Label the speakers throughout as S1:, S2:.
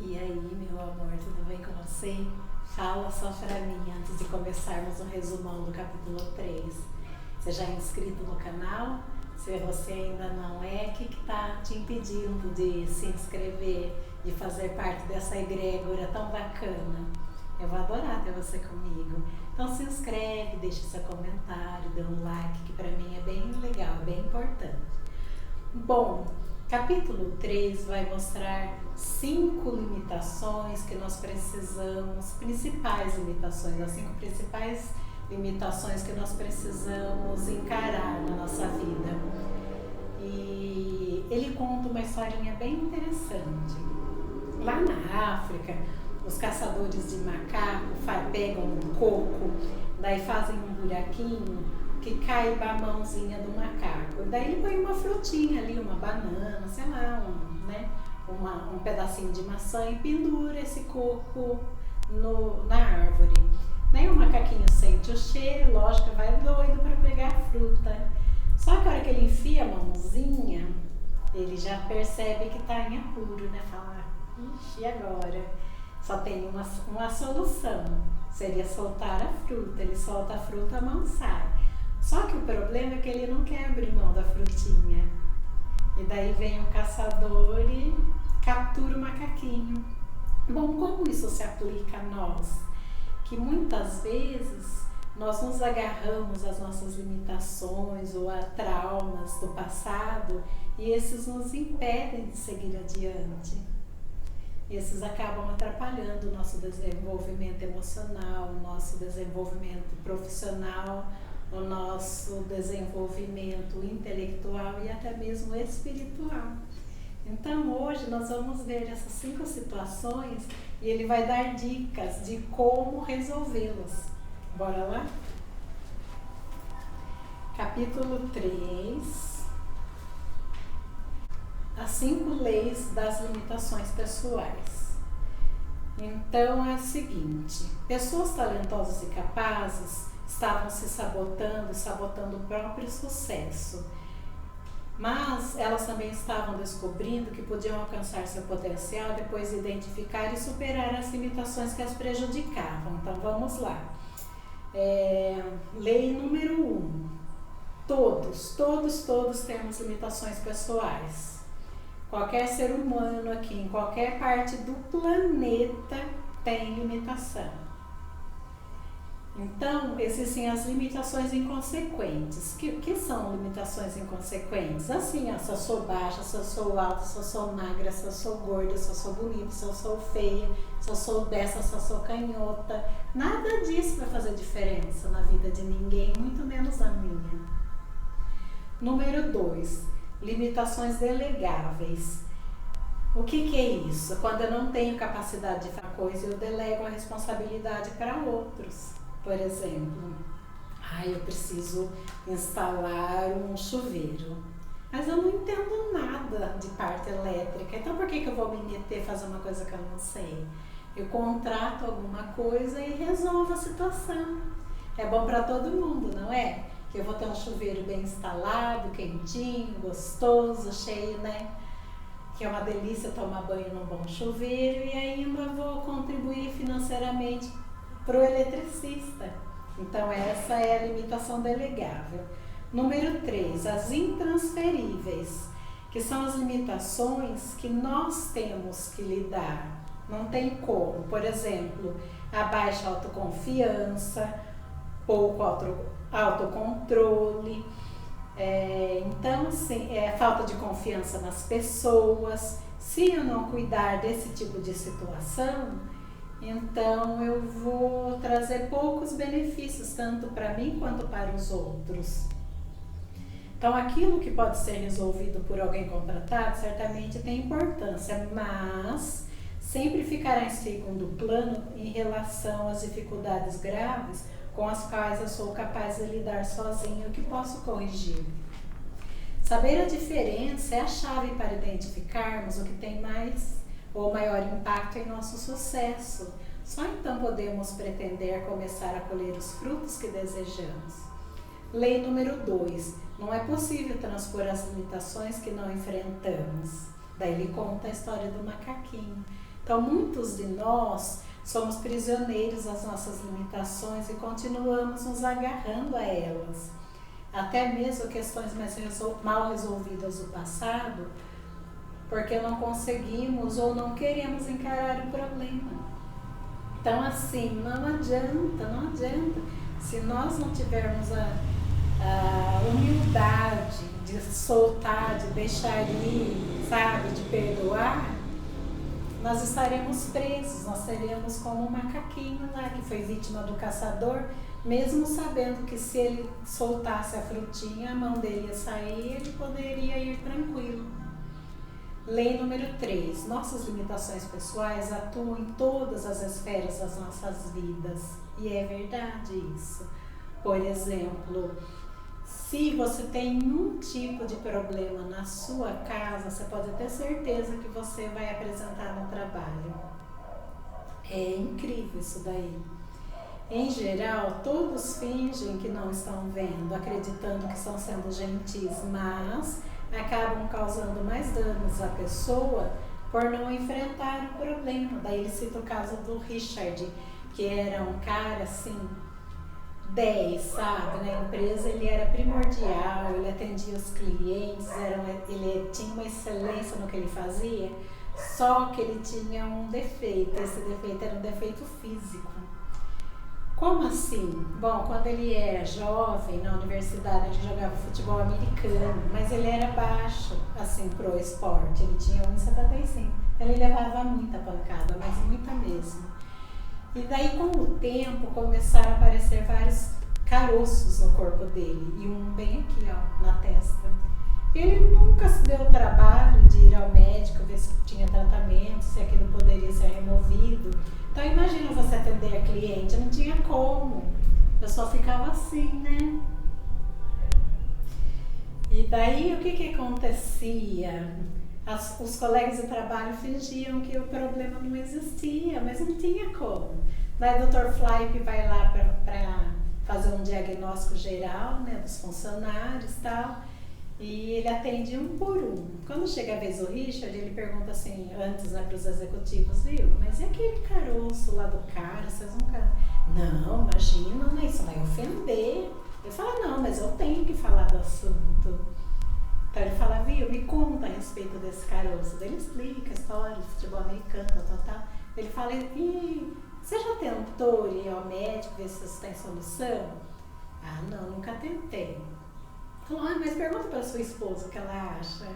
S1: E aí, meu amor, tudo bem com você? Fala só pra mim antes de começarmos o resumão do capítulo 3. Você já é inscrito no canal? Se você ainda não é, o que está te impedindo de se inscrever, de fazer parte dessa egrégora tão bacana? Eu vou adorar ter você comigo. Então se inscreve, deixa seu comentário, dê um like, que pra mim é bem legal, é bem importante. Bom, capítulo 3 vai mostrar 5 limitações que nós precisamos, principais limitações, as 5 principais limitações que nós precisamos encarar na nossa vida. E ele conta uma historinha bem interessante. Lá na África, os caçadores de macaco pegam um coco, daí fazem um buraquinho que caiba a mãozinha do macaco. Daí ele põe uma frutinha ali, uma banana, sei lá, um pedacinho de maçã e pendura esse coco na árvore. Daí o macaquinho sente o cheiro, lógico, vai doido para pegar a fruta. Só que a hora que ele enfia a mãozinha, ele já percebe que está em apuro, né? Fala, ixi, e agora? Só tem uma solução, seria soltar a fruta. Ele solta a fruta, a mão sai. Só que o problema é que ele não quer abrir mão da frutinha. E daí vem o caçador e captura o macaquinho. Bom, como isso se aplica a nós? Que muitas vezes nós nos agarramos às nossas limitações ou a traumas do passado e esses nos impedem de seguir adiante. Esses acabam atrapalhando o nosso desenvolvimento emocional, o nosso desenvolvimento profissional, o nosso desenvolvimento intelectual e até mesmo espiritual. Então hoje nós vamos ver essas 5 situações e ele vai dar dicas de como resolvê-las. Bora lá? Capítulo 3. As 5 leis das limitações pessoais. Então é o seguinte, pessoas talentosas e capazes estavam se sabotando o próprio sucesso. Mas elas também estavam descobrindo que podiam alcançar seu potencial depois de identificar e superar as limitações que as prejudicavam. Então vamos lá. Lei número 1. Todos temos limitações pessoais. Qualquer ser humano aqui, em qualquer parte do planeta, tem limitação. Então, existem as limitações inconsequentes. Que são limitações inconsequentes? Assim, se eu sou baixa, se eu sou alta, se eu sou magra, se eu sou gorda, se eu sou bonita, se eu sou feia, se eu sou dessa, se eu sou canhota. Nada disso vai fazer diferença na vida de ninguém, muito menos a minha. Número 2. Limitações delegáveis. O que é isso? Quando eu não tenho capacidade de fazer coisa, eu delego a responsabilidade para outros. Por exemplo, eu preciso instalar um chuveiro, mas eu não entendo nada de parte elétrica, então por que eu vou me meter a fazer uma coisa que eu não sei? Eu contrato alguma coisa e resolvo a situação. É bom para todo mundo, não é? Que eu vou ter um chuveiro bem instalado, quentinho, gostoso, cheio, né? Que é uma delícia tomar banho num bom chuveiro e ainda vou contribuir financeiramente para o eletricista. Então essa é a limitação delegável. Número 3, as intransferíveis, que são as limitações que nós temos que lidar. Não tem como. Por exemplo, a baixa autoconfiança, pouco autocontrole. Então, assim, falta de confiança nas pessoas. Se eu não cuidar desse tipo de situação, então eu vou trazer poucos benefícios, tanto para mim quanto para os outros. Então, aquilo que pode ser resolvido por alguém contratado, certamente tem importância, mas sempre ficará em segundo plano em relação às dificuldades graves com as quais eu sou capaz de lidar sozinho e que posso corrigir. Saber a diferença é a chave para identificarmos o que tem mais ou maior impacto em nosso sucesso. Só então podemos pretender começar a colher os frutos que desejamos. Lei número 2. Não é possível transpor as limitações que não enfrentamos. Daí ele conta a história do macaquinho. Então, muitos de nós somos prisioneiros das nossas limitações e continuamos nos agarrando a elas. Até mesmo questões mais mal resolvidas do passado, porque não conseguimos ou não queremos encarar o problema. Então, assim, não adianta. Se nós não tivermos a humildade de soltar, de deixar ir, sabe, de perdoar, nós estaremos presos, nós seremos como um macaquinho lá que foi vítima do caçador, mesmo sabendo que se ele soltasse a frutinha, a mão dele ia sair, ele poderia ir tranquilo. Lei número 3. Nossas limitações pessoais atuam em todas as esferas das nossas vidas. E é verdade isso. Por exemplo, se você tem um tipo de problema na sua casa, você pode ter certeza que você vai apresentar no trabalho. É incrível isso daí. Em geral, todos fingem que não estão vendo, acreditando que estão sendo gentis, mas acabam causando mais danos à pessoa por não enfrentar o problema. Daí ele cita o caso do Richard, que era um cara assim, 10, sabe? Na empresa ele era primordial, ele atendia os clientes, ele tinha uma excelência no que ele fazia, só que ele tinha um defeito, esse defeito era um defeito físico. Como assim? Bom, quando ele era jovem, na universidade, ele jogava futebol americano, mas ele era baixo, assim, pro esporte, ele tinha 1,75. Ele levava muita pancada, mas muita mesmo. E daí, com o tempo, começaram a aparecer vários caroços no corpo dele, e um bem aqui, ó, na testa. Ele nunca se deu o trabalho de ir ao médico, ver se tinha tratamento, se aquilo poderia ser removido. Então imagina você atender a cliente, não tinha como, eu só ficava assim, né? E daí o que acontecia? Os colegas de trabalho fingiam que o problema não existia, mas não tinha como. Daí o Dr. Flipe vai lá para fazer um diagnóstico geral, né, dos funcionários e tal. E ele atende um por um. Quando chega a vez do Richard, ele pergunta assim, antes, né, para os executivos, viu? Mas e aquele caroço lá do cara? Vocês nunca... Não, imagina, né? Isso vai ofender. Eu falo, não, mas eu tenho que falar do assunto. Então ele fala, viu? Me conta a respeito desse caroço. Daí ele explica a história do futebol americano, tal. Ele fala, e você já tentou ir ao médico, ver se isso tem solução? Ah, não, nunca tentei. Mas pergunta para sua esposa o que ela acha.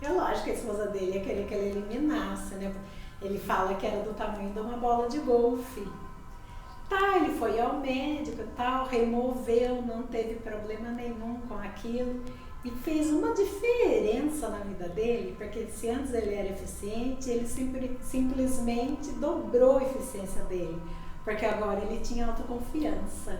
S1: É lógico que a esposa dele ia querer que ele eliminasse, né? Ele fala que era do tamanho de uma bola de golfe. Tá, ele foi ao médico e tal, removeu, não teve problema nenhum com aquilo. E fez uma diferença na vida dele, porque se antes ele era eficiente, ele simplesmente dobrou a eficiência dele. Porque agora ele tinha autoconfiança.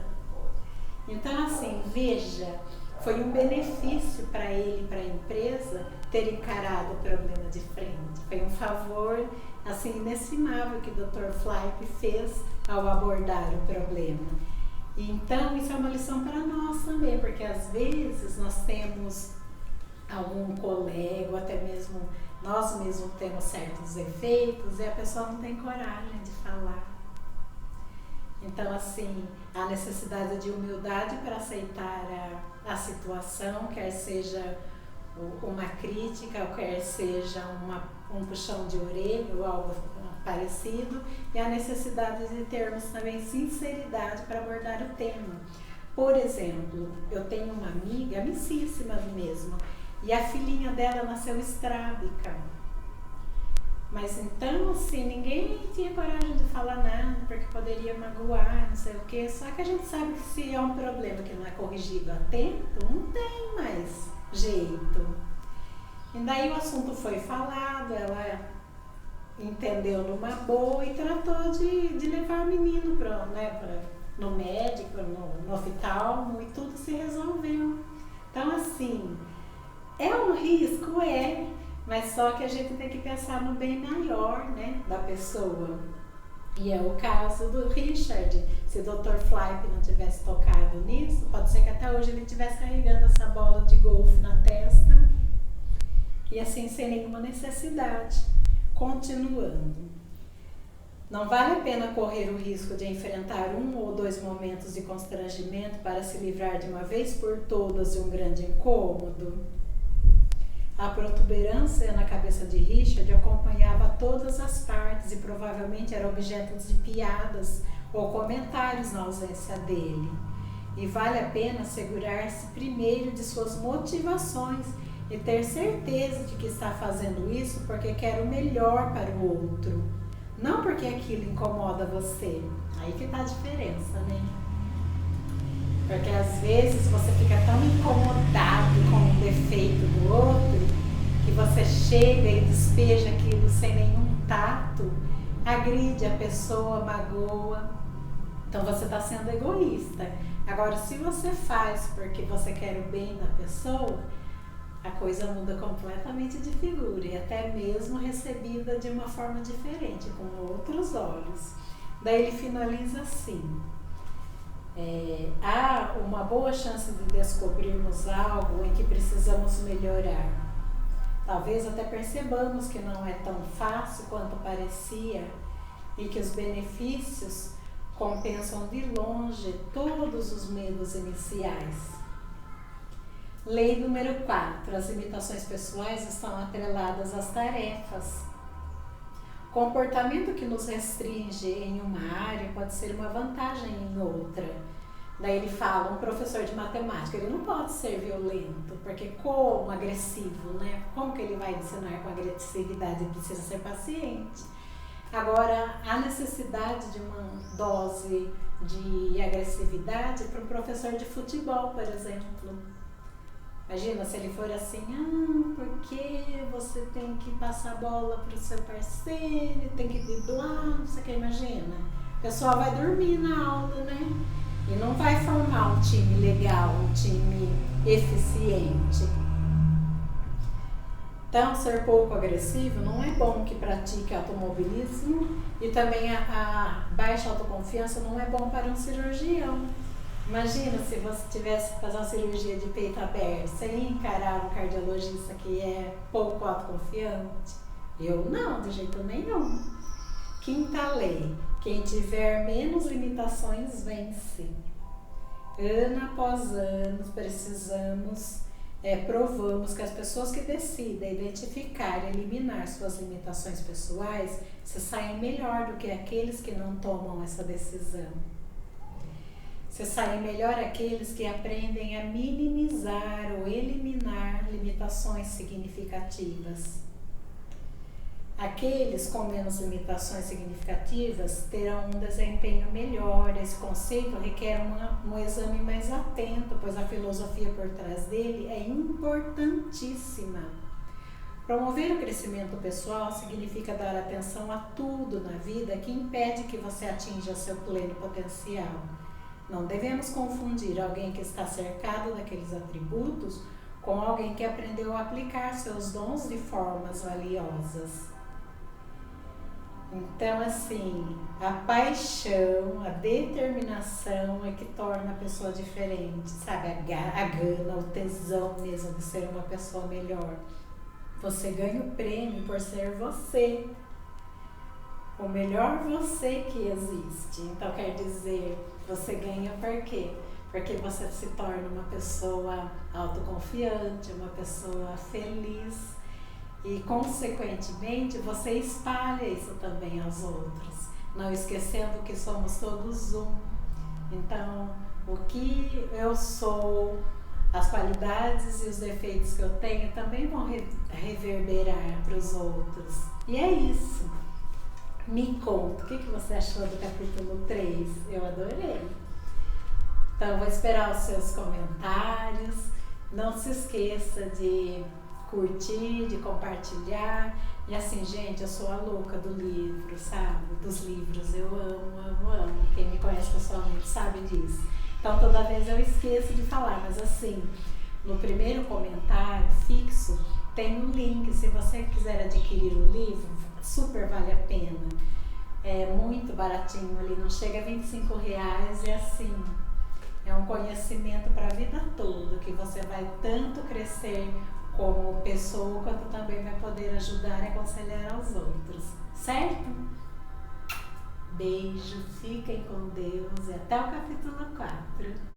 S1: Então, assim, veja... Foi um benefício para ele e para a empresa ter encarado o problema de frente. Foi um favor assim, inestimável que o Dr. Flipe fez ao abordar o problema. E, então, isso é uma lição para nós também, porque às vezes nós temos algum colega, ou até mesmo nós mesmos temos certos defeitos e a pessoa não tem coragem de falar. Então, assim, a necessidade de humildade para aceitar a situação, quer seja uma crítica, ou quer seja um puxão de orelha ou algo parecido, e a necessidade de termos também sinceridade para abordar o tema. Por exemplo, eu tenho uma amiga, amicíssima mesmo, e a filhinha dela nasceu estrábica. Mas então, assim, ninguém tinha coragem de falar nada, porque poderia magoar, não sei o quê. Só que a gente sabe que se é um problema que não é corrigido a tempo, não tem mais jeito. E daí o assunto foi falado, ela entendeu numa boa e tratou de levar o menino no médico, no oftalmo, e tudo se resolveu. Então, assim, é um risco, mas só que a gente tem que pensar no bem maior, né, da pessoa. E é o caso do Richard. Se o Dr. Flipe não tivesse tocado nisso, pode ser que até hoje ele estivesse carregando essa bola de golfe na testa e assim sem nenhuma necessidade. Continuando. Não vale a pena correr o risco de enfrentar 1 ou 2 momentos de constrangimento para se livrar de uma vez por todas de um grande incômodo. A protuberância na cabeça de Richard acompanhava todas as partes e provavelmente era objeto de piadas ou comentários na ausência dele. E vale a pena assegurar-se primeiro de suas motivações e ter certeza de que está fazendo isso porque quer o melhor para o outro, não porque aquilo incomoda você. Aí que está a diferença, né? Porque às vezes você fica tão incomodado com o defeito do outro que você chega e despeja aquilo sem nenhum tato, agride a pessoa, magoa. Então você está sendo egoísta. Agora, se você faz porque você quer o bem da pessoa, a coisa muda completamente de figura e até mesmo recebida de uma forma diferente, com outros olhos. Daí ele finaliza assim: há uma boa chance de descobrirmos algo em que precisamos melhorar. Talvez até percebamos que não é tão fácil quanto parecia e que os benefícios compensam de longe todos os medos iniciais. Lei número 4. As limitações pessoais estão atreladas às tarefas. Comportamento que nos restringe em uma área pode ser uma vantagem em outra. Daí ele fala, um professor de matemática, ele não pode ser violento, porque como agressivo, né? Como que ele vai ensinar com agressividade? Ele precisa ser paciente. Agora, há necessidade de uma dose de agressividade para um professor de futebol, por exemplo. Imagina se ele for assim, porque você tem que passar a bola para o seu parceiro, tem que driblar, não sei o que, imagina. O pessoal vai dormir na aula, né? E não vai formar um time legal, um time eficiente. Então, ser pouco agressivo não é bom que pratique automobilismo e também a baixa autoconfiança não é bom para um cirurgião. Imagina se você tivesse que fazer uma cirurgia de peito aberto, você ia encarar um cardiologista que é pouco autoconfiante? Eu não, de jeito nenhum. Quinta lei: quem tiver menos limitações vence. Ano após ano, provamos que as pessoas que decidem identificar e eliminar suas limitações pessoais se saem melhor do que aqueles que não tomam essa decisão. Se saem melhor aqueles que aprendem a minimizar ou eliminar limitações significativas. Aqueles com menos limitações significativas terão um desempenho melhor. Esse conceito requer um exame mais atento, pois a filosofia por trás dele é importantíssima. Promover o crescimento pessoal significa dar atenção a tudo na vida que impede que você atinja seu pleno potencial. Não devemos confundir alguém que está cercado daqueles atributos com alguém que aprendeu a aplicar seus dons de formas valiosas. Então, assim, a paixão, a determinação é que torna a pessoa diferente, sabe? A gana, o tesão mesmo de ser uma pessoa melhor. Você ganha o prêmio por ser você, o melhor você que existe. Então, quer dizer, você ganha por quê? Porque você se torna uma pessoa autoconfiante, uma pessoa feliz. E, consequentemente, você espalha isso também aos outros, não esquecendo que somos todos um. Então, o que eu sou, as qualidades e os defeitos que eu tenho também vão reverberar para os outros. E é isso. Me conta, o que você achou do capítulo 3? Eu adorei. Então, vou esperar os seus comentários. Não se esqueça de curtir, de compartilhar. E assim, gente, eu sou a louca do livro, sabe? Dos livros, eu amo. Quem me conhece pessoalmente sabe disso. Então, toda vez eu esqueço de falar, mas assim, no primeiro comentário fixo, tem um link. Se você quiser adquirir o livro, super vale a pena. É muito baratinho ali, não chega a R$25, e assim, é um conhecimento para a vida toda, que você vai tanto crescer como pessoa, quanto também vai poder ajudar e aconselhar aos outros, certo? Beijo, fiquem com Deus e até o capítulo 4.